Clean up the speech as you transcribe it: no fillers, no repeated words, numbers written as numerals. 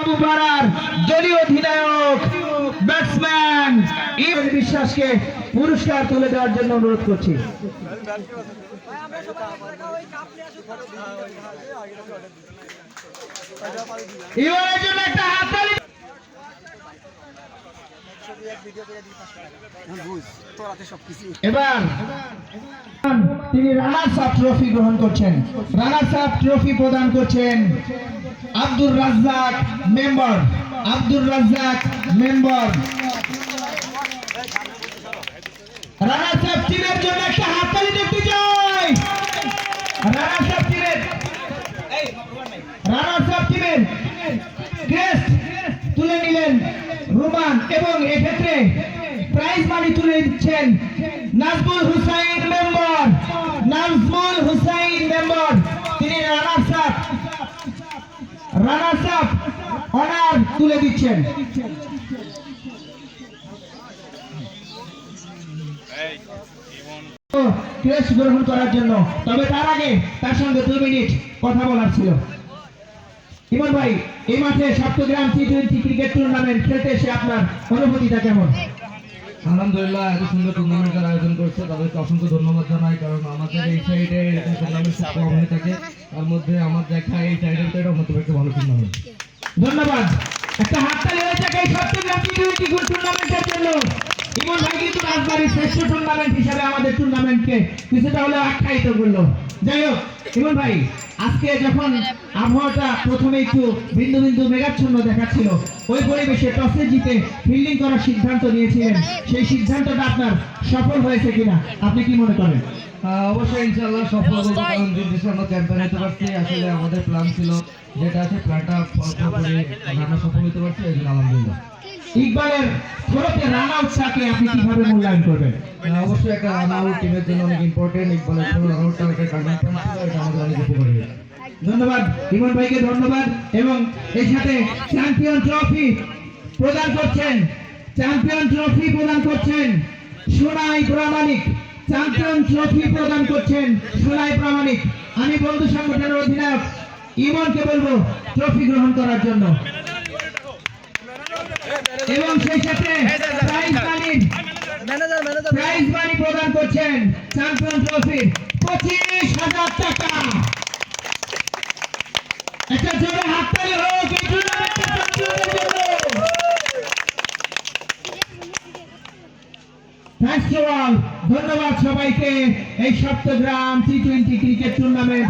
বাবুপাড়ার দলীয় অধিনায়ক ব্যাটসম্যান ইমন বিশ্বাসকে পুরস্কার তুলে দেওয়ার জন্য অনুরোধ করছি। ইমনের জন্য একটা হাততালি। এবার তিনি রানার্স আপ ট্রফি গ্রহণ করছেন। রানার্স আপ ট্রফি প্রদান করছেন Abdur Razzak member. Abdur Razzak member runners up টিমের জন্য একটা হাততালি দেখতে চাই। রানার্স আপ টিমের ক্রেস্ট তুলে নিলেন রুমান এবং এক্ষেত্রে প্রাইজ মানি তুলে দিচ্ছেন নাজমুল হুসাইন মেম্বার। নাজমুল হুসাইন মেম্বার তিনি রানার্স আপ অনার তুলে দিচ্ছেন। ক্রেস্ট গ্রহণ করার জন্য, তবে তার আগে তার সঙ্গে 2 মিনিট কথা বলার ছিল। ইমন ভাই, এই মাঠে সপ্তগ্রাম টি20 ক্রিকেট টুর্নামেন্ট খেলতে এসে আপনার অনুভূতিটা কেমন? আলহামদুলিল্লাহ, এত সুন্দর টুর্নামেন্টের আয়োজন করছে তাদেরকে অসংখ্য ধন্যবাদ জানাই। কারণ আমাদের এই সাইডে এরকম টুর্নামেন্ট খুব কম হয়ে থাকে, তার মধ্যে আমার দেখা এই সাইডের তো এটা অন্যতম একটা ভালো টুর্নামেন্ট। ধন্যবাদ। একটা হাততালি হয়ে যাক এই সপ্তগ্রাম টি20 টুর্নামেন্টের জন্য। ইমন ভাই কিন্তু রাজবাড়ির শ্রেষ্ঠ টুর্নামেন্ট হিসাবে আমাদের টুর্নামেন্টকে কিছুটা হলেও আখ্যায়িত করলো। যাই হোক ইমন ভাই, আজকে যখন আবহাওয়াটা প্রথমে একটু বিন্দু বিন্দু মেঘাচ্ছন্ন দেখাচ্ছিল, ওই পরিবেশে টসে জিতে ফিল্ডিং করার সিদ্ধান্ত নিয়েছিলেন, সেই সিদ্ধান্তটা আপনার সফল হয়েছে কিনা আপনি কি মনে করেন? অবশ্যই ইনশাআল্লাহ সফল হবে, কারণ দিন শেষে আমরা চ্যাম্পিয়ন হতে পারছি। আসলে আমাদের প্ল্যান ছিল যেটা আছে প্ল্যানটা আমরা সফল হতে পারছি, এই জন্য আলহামদুলিল্লাহ। ইকবালের থ্রোতে রান আউটটাকে আপনি কিভাবে মূল্যায়ন করবেন? অবশ্যই একটা রান আউট টিমের জন্য অনেক ইম্পর্টেন্ট। ইকবালের থ্রো রান আউটটা একটা টার্নিং পয়েন্ট ছিল, এটা আমাদের অনেক উপকারী। ধন্যবাদ ইমন ভাইকে, ধন্যবাদ। এবং এর সাথে চ্যাম্পিয়ন ট্রফি প্রদান করছেন সোনাই প্রামাণিক। চ্যাম্পিয়ন ট্রফি প্রদান করছেন সোনাই প্রামাণিক। আমি বন্ধু সংগঠনের অধিনায়ক ইমনকে বলবো ট্রফি গ্রহণ করার জন্য, এবং সেই সাথে প্রাইজ মানি প্রদান করছেন চ্যাম্পিয়ন ট্রফি 25,000 টাকা। একটা জোরে হাততালি হোক এই টুর্নামেন্টের চ্যাম্পিয়নের জন্য। Thanks to all. ধন্যবাদ সবাইকে এই সপ্তগ্রাম টি20 ক্রিকেট টুর্নামেন্ট